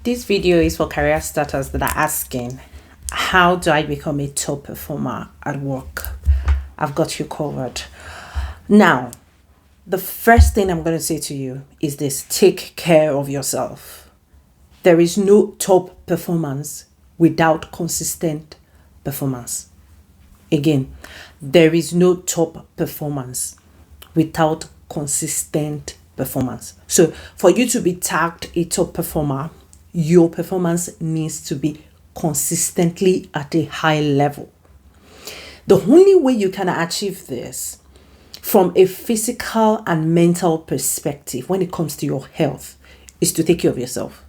This video is for career starters that are asking, how do I become a top performer at work? I've got you covered. Now, the first thing I'm going to say to you is this: take care of yourself. There is no top performance without consistent performance. Again, there is no top performance without consistent performance. So for you to be tagged a top performer, your performance needs to be consistently at a high level. The only way you can achieve this from a physical and mental perspective when it comes to your health is to take care of yourself.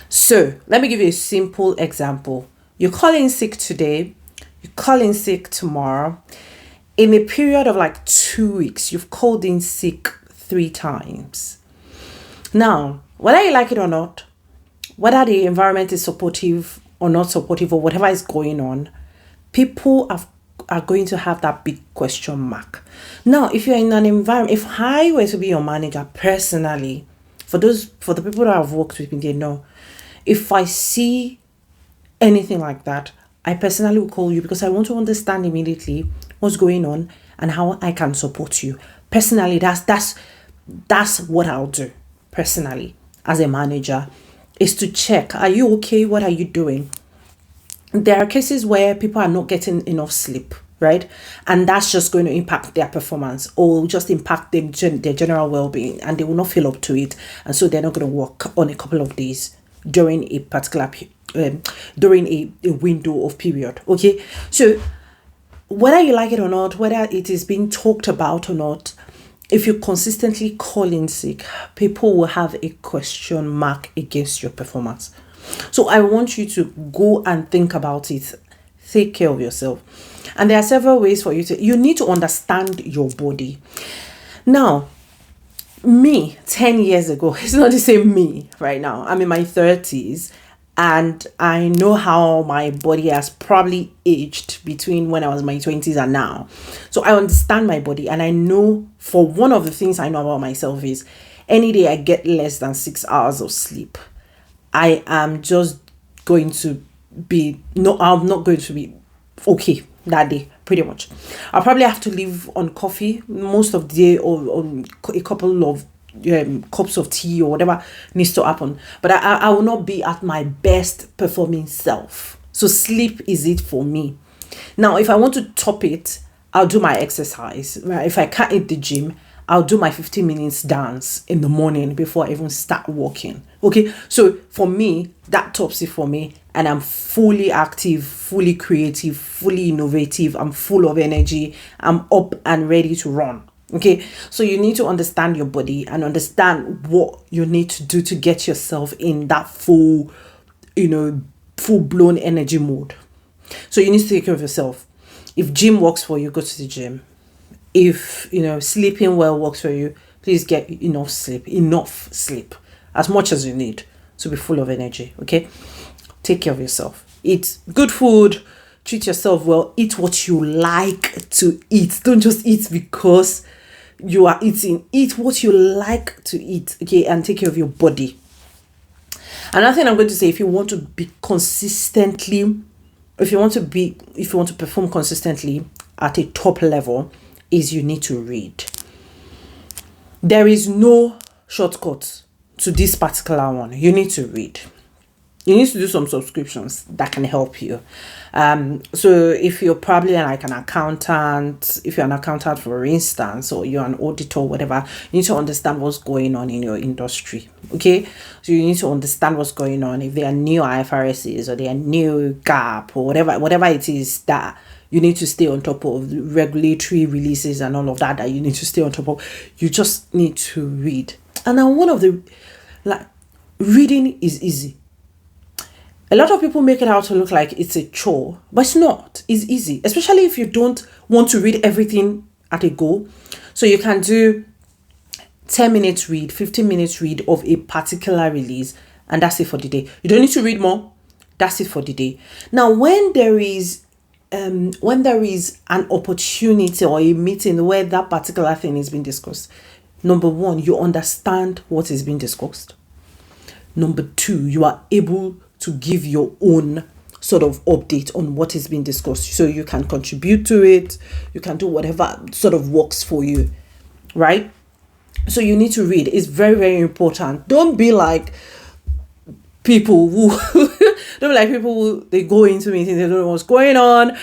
So let me give you a simple example. You're calling sick today, you're calling sick tomorrow. In a period of like 2 weeks, you've called in sick 3 times. Now, whether you like it or not, whether the environment is supportive or not supportive or whatever is going on, people are going to have that big question mark. Now, if you're in an environment, if I were to be your manager personally, for the people that I've worked with, they know, if I see anything like that, I personally will call you because I want to understand immediately what's going on and how I can support you. Personally, that's what I'll do personally as a manager, is to check, are you okay? What are you doing? There are cases where people are not getting enough sleep, right? And that's just going to impact their performance or just impact their general well-being, and they will not feel up to it. And so they're not going to work on a couple of days during a particular during a window of period. Okay, so whether you like it or not, whether it is being talked about or not, if you consistently call in sick, people will have a question mark against your performance. So I want you to go and think about it. Take care of yourself. And there are several ways for you need to understand your body. Now, me 10 years ago, it's not the same me right now. I'm in my 30s. And I know how my body has probably aged between when I was in my 20s and now. So I understand my body, and I know, for one of the things I know about myself is any day I get less than 6 hours of sleep, I am just going to be, no, I'm not going to be okay that day, pretty much. I'll probably have to live on coffee most of the day, or on a couple of cups of tea or whatever needs to happen, but I will not be at my best performing self. So sleep is it for me. Now, if I want to top it, I'll do my exercise. Right? If I can't hit the gym, I'll do my 15 minutes dance in the morning before I even start walking. Okay, so for me, that tops it for me, and I'm fully active, fully creative, fully innovative. I'm full of energy. I'm up and ready to run. Okay, so you need to understand your body and understand what you need to do to get yourself in that full blown energy mode. So you need to take care of yourself. If gym works for you, go to the gym. If sleeping well works for you, please get enough sleep, as much as you need to be full of energy. Okay, take care of yourself. Eat good food. Treat yourself well. Eat what you like to eat. Don't just eat because you are eating. Eat what you like to eat, okay, and take care of your body. Another thing I'm going to say, if you want to perform consistently at a top level, is you need to read. There is no shortcut to this particular one. You need to read. You need to do some subscriptions that can help you. So if you're probably like an accountant, if you're an accountant, for instance, or you're an auditor, whatever, you need to understand what's going on in your industry. Okay, so you need to understand what's going on. If there are new IFRSs or there are new GAAP or whatever it is that you need to stay on top of, regulatory releases and all of that you need to stay on top of. You just need to read. And now reading is easy. A lot of people make it out to look like it's a chore, but it's not. It's easy, especially if you don't want to read everything at a go. So you can do 10 minutes read, 15 minutes read of a particular release, and that's it for the day. You don't need to read more. That's it for the day. Now, when there is an opportunity or a meeting where that particular thing is being discussed, number one, you understand what is being discussed. Number two, you are able to give your own sort of update on what is being discussed. So you can contribute to it, you can do whatever sort of works for you, right? So you need to read. It's very, very important. Don't be like people who they go into meetings, they don't know what's going on,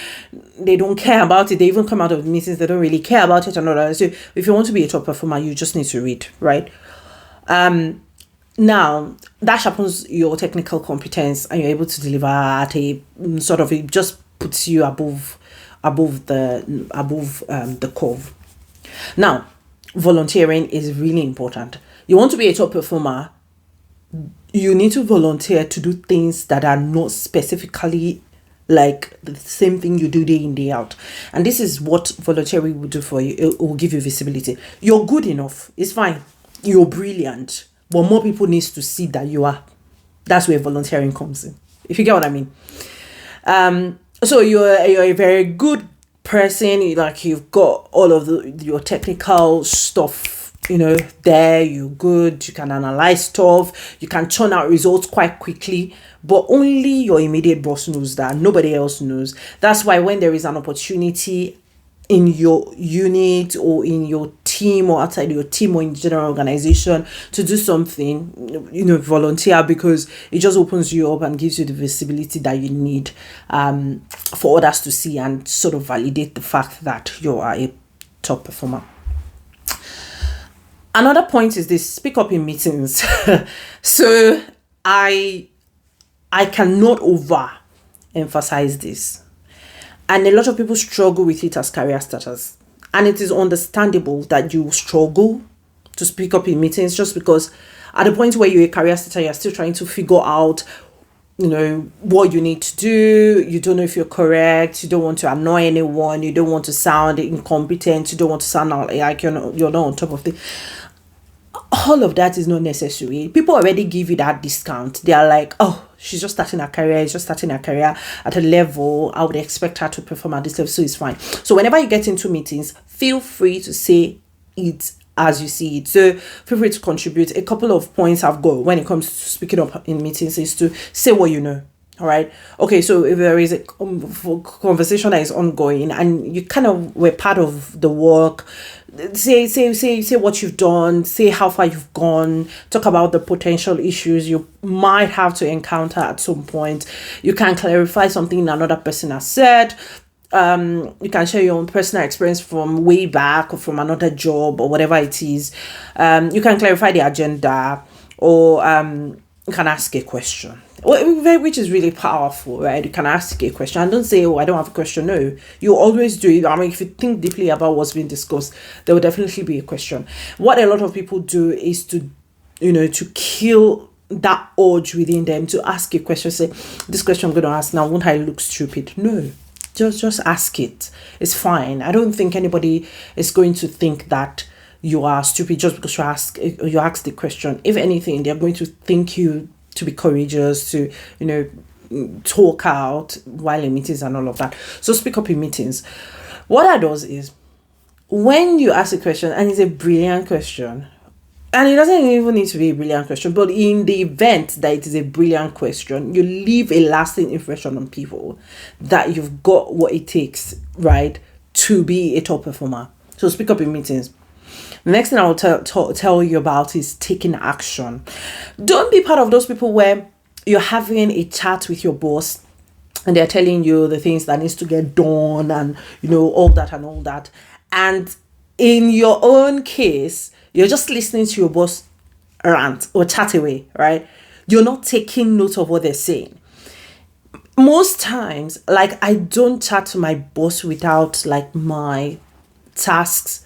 they don't care about it, they even come out of meetings, they don't really care about it and all that. So if you want to be a top performer, you just need to read, right? Now that sharpens your technical competence and you're able to deliver at a sort of, it just puts you above the curve. Now, volunteering is really important. You want to be a top performer, you need to volunteer to do things that are not specifically like the same thing you do day in, day out. And this is what volunteering will do for you. It will give you visibility. You're good enough. It's fine. You're brilliant. But more people needs to see that you are. That's where volunteering comes in. If you get what I mean. So you're a very good person. Like, you've got all of your technical stuff, there. You're good. You can analyze stuff. You can churn out results quite quickly. But only your immediate boss knows that. Nobody else knows. That's why when there is an opportunity in your unit or in your team or outside your team or in the general organization to do something, volunteer, because it just opens you up and gives you the visibility that you need for others to see and sort of validate the fact that you are a top performer. Another point is this: speak up in meetings. So I cannot overemphasize this. And a lot of people struggle with it as career starters. And it is understandable that you struggle to speak up in meetings, just because at the point where you're a career starter, you're still trying to figure out, what you need to do. You don't know if you're correct. You don't want to annoy anyone. You don't want to sound incompetent. You don't want to sound like you're not on top of things. All of that is not necessary. People already give you that discount. They are like, oh, she's just starting her career. She's just starting her career at a level. I would expect her to perform at this level, so it's fine. So whenever you get into meetings, feel free to say it as you see it. So feel free to contribute. A couple of points I've got when it comes to speaking up in meetings is to say what you know. All right. Okay. So if there is a conversation that is ongoing and you kind of were part of the work, say what you've done, say how far you've gone, talk about the potential issues you might have to encounter at some point. You can clarify something another person has said. You can share your own personal experience from way back or from another job or whatever it is. You can clarify the agenda, or you can ask a question, which is really powerful, right? You can ask a question and don't say, oh, I don't have a question. No, you always do it. I mean, if you think deeply about what's being discussed, there will definitely be a question. What a lot of people do is to kill that urge within them to ask a question. Say, this question I'm going to ask now, won't I look stupid? No, just ask it. It's fine. I don't think anybody is going to think that you are stupid just because you ask the question. If anything, they're going to think you to be courageous, to talk out while in meetings and all of that. So speak up in meetings. What that does is, when you ask a question and it's a brilliant question, and it doesn't even need to be a brilliant question, but in the event that it is a brilliant question, you leave a lasting impression on people that you've got what it takes, right, to be a top performer. So speak up in meetings. The next thing I will tell you about is taking action. Don't be part of those people where you're having a chat with your boss and they're telling you the things that needs to get done and, all that. And in your own case, you're just listening to your boss rant or chat away, right? You're not taking note of what they're saying. Most times, I don't chat to my boss without my tasks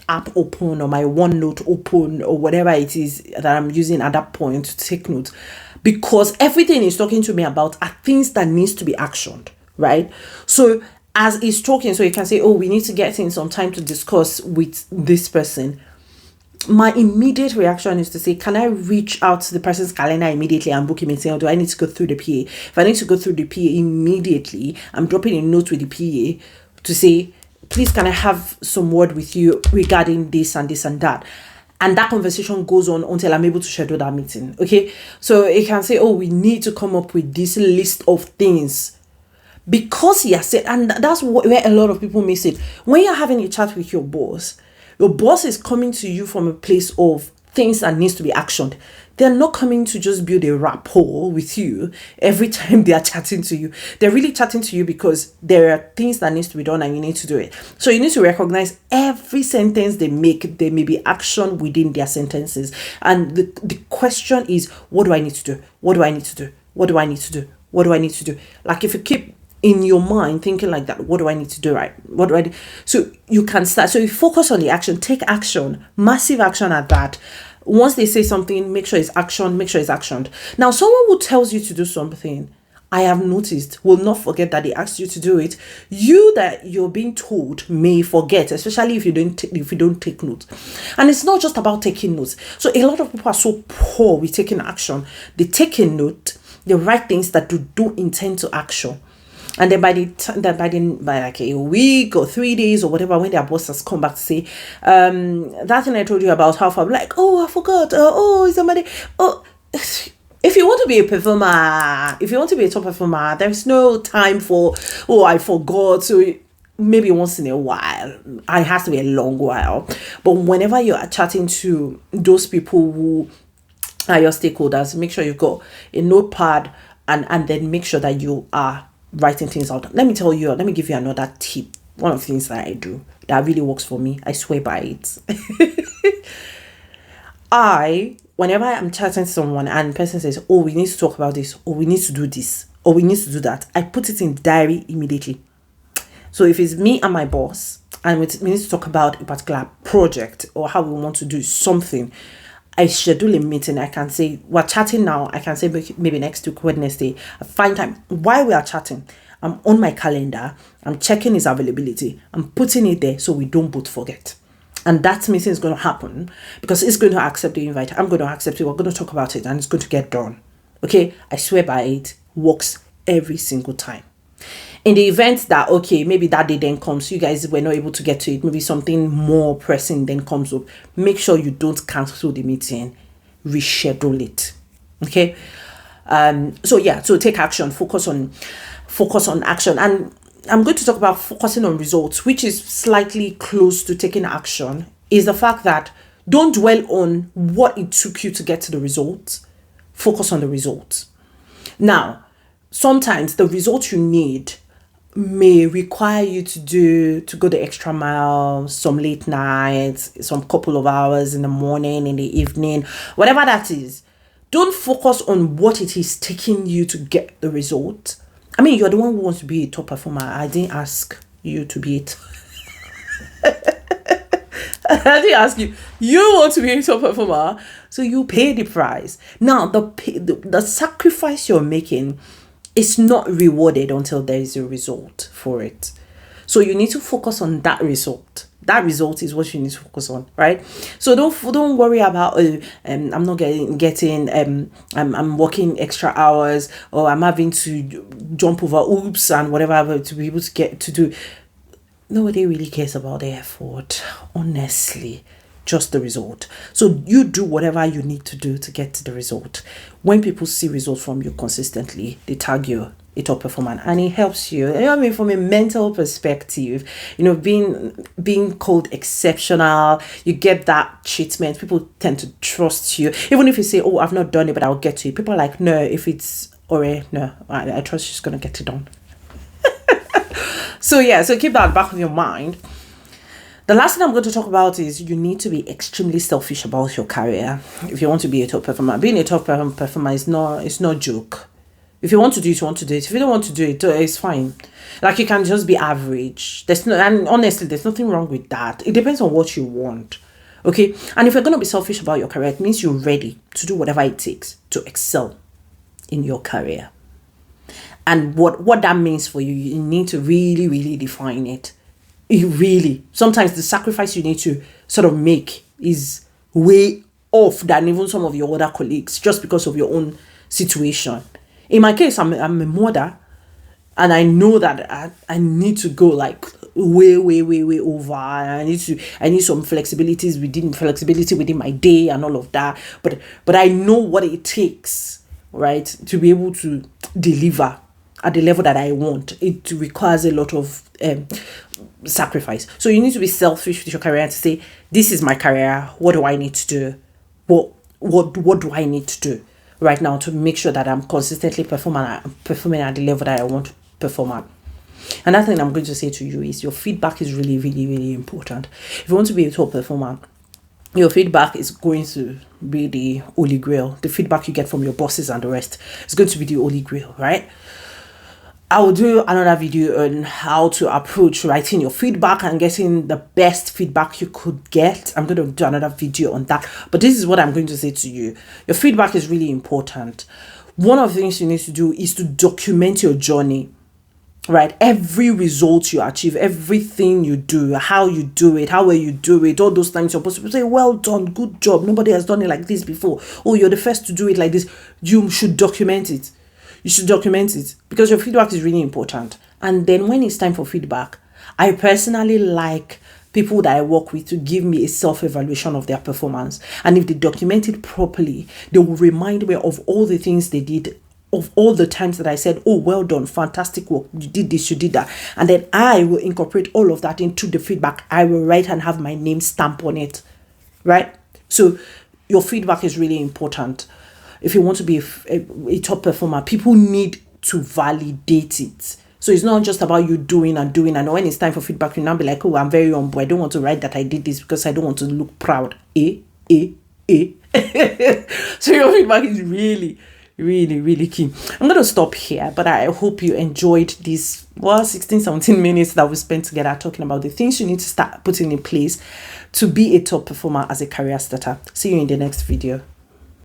app open or my OneNote open or whatever it is that I'm using at that point to take notes, because everything he's talking to me about are things that needs to be actioned, right? So as he's talking, so you can say, oh, we need to get in some time to discuss with this person. My immediate reaction is to say, can I reach out to the person's calendar immediately and book him and say, or do I need to go through the PA? If I need to go through the PA immediately, I'm dropping a note with the PA to say, please, can I have some word with you regarding this and this and that? And that conversation goes on until I'm able to schedule that meeting. Okay. So it can say, oh, we need to come up with this list of things. Because he has said, and that's where a lot of people miss it. When you're having a chat with your boss is coming to you from a place of things that needs to be actioned. They're not coming to just build a rapport with you every time they are chatting to you. They're really chatting to you because there are things that needs to be done and you need to do it. So you need to recognize every sentence they make, there may be action within their sentences. And the question is, what do I need to do? What do I need to do? What do I need to do? What do I need to do? Like if you keep in your mind thinking like that, what do I need to do, right? What do I do? So you can start. So you focus on the action, take action, massive action at that. Once they say something, make sure it's action, make sure it's actioned. Now, someone who tells you to do something, I have noticed, will not forget that they asked you to do it. You that you're being told may forget, especially if you don't take notes. And it's not just about taking notes. So a lot of people are so poor with taking action. They take a note, they write things that do intend to action. And then by like a week or 3 days or whatever, when their boss has come back to say, that thing I told you about how far, I'm like, oh, I forgot. Is somebody? Oh, if you want to be a performer, if you want to be a top performer, there's no time for, oh, I forgot. So maybe once in a while, it has to be a long while. But whenever you are chatting to those people who are your stakeholders, make sure you've got a notepad and then make sure that you are writing things out. Let me give you another tip. One of the things that I do that really works for me, I swear by it. Whenever I'm chatting to someone and the person says, oh, we need to talk about this, or we need to do this, or we need to do that, I put it in the diary immediately. So if it's me and my boss and we need to talk about a particular project or how we want to do something, I schedule a meeting. I can say, we're chatting now. I can say maybe next week, Wednesday. I find time. While we are chatting, I'm on my calendar. I'm checking his availability. I'm putting it there so we don't both forget. And that meeting is going to happen because it's going to accept the invite. I'm going to accept it. We're going to talk about it and it's going to get done. Okay? I swear by it. Works every single time. In the event that, okay, maybe that day then comes, you guys were not able to get to it, maybe something more pressing then comes up, make sure you don't cancel the meeting, reschedule it. Okay. So take action, focus on action. And I'm going to talk about focusing on results, which is slightly close to taking action, is the fact that don't dwell on what it took you to get to the results. Focus on the results. Now, sometimes the results you need may require you to go the extra mile, some late nights, some couple of hours in the morning, in the evening, whatever that is. Don't focus on what it is taking you to get the result. I mean, you're the one who wants to be a top performer. I didn't ask you to be it. I didn't ask you. You want to be a top performer, so you pay the price. Now, the sacrifice you're making, it's not rewarded until there is a result for it. So you need to focus on that result. That result is what you need to focus on, right? So don't worry about I'm not getting I'm working extra hours, or I'm having to jump over oops and whatever to be able to get to do. Nobody really cares about the effort, honestly. Just the result. So you do whatever you need to do to get to the result. When people see results from you consistently, they tag you a top performer, and it helps you. I mean, from a mental perspective, being called exceptional, you get that treatment. People tend to trust you, even if you say, "Oh, I've not done it, but I'll get to it." People are like, "No, if it's no, I trust she's gonna get it done." So keep that back of your mind. The last thing I'm going to talk about is you need to be extremely selfish about your career if you want to be a top performer. Being a top performer is not a joke. If you want to do it, you want to do it. If you don't want to do it, it's fine. Like, you can just be average. And honestly, there's nothing wrong with that. It depends on what you want. Okay? And if you're going to be selfish about your career, it means you're ready to do whatever it takes to excel in your career. And what that means for you, you need to really, really define it. Sometimes the sacrifice you need to sort of make is way off than even some of your other colleagues, just because of your own situation. In my case, I'm a mother. and I know that I need to go like way over. I need some flexibility within my day and all of that. But I know what it takes, right, to be able to deliver at the level that I want. It requires a lot of sacrifice. So you need to be selfish with your career and to say, this is my career. What do I need to do? What do I need to do right now to make sure that I'm consistently performing at the level that I want to perform at? Another thing I'm going to say to you is your feedback is really, really, really important. If you want to be a top performer, your feedback is going to be the holy grail. The feedback you get from your bosses and the rest is going to be the holy grail, right? I will do another video on how to approach writing your feedback and getting the best feedback you could get. I'm going to do another video on that. But this is what I'm going to say to you. Your feedback is really important. One of the things you need to do is to document your journey, right? Every result you achieve, everything you do, how you do it, how well you do it, all those times you're supposed to say, well done, good job. Nobody has done it like this before. Oh, you're the first to do it like this. You should document it. You should document it because your feedback is really important. And then when it's time for feedback, I personally like people that I work with to give me a self-evaluation of their performance. And if they document it properly, they will remind me of all the things they did, of all the times that I said, oh, well done, fantastic work, you did this, you did that. And then I will incorporate all of that into the feedback. I will write and have my name stamp on it, right? So your feedback is really important. If you want to be a top performer, people need to validate it. So it's not just about you doing, and when it's time for feedback, you now be like, oh, I'm very humble. I don't want to write that I did this because I don't want to look proud. So your feedback is really, really, really key. I'm going to stop here, but I hope you enjoyed this 16-17 minutes that we spent together talking about the things you need to start putting in place to be a top performer as a career starter. See you in the next video.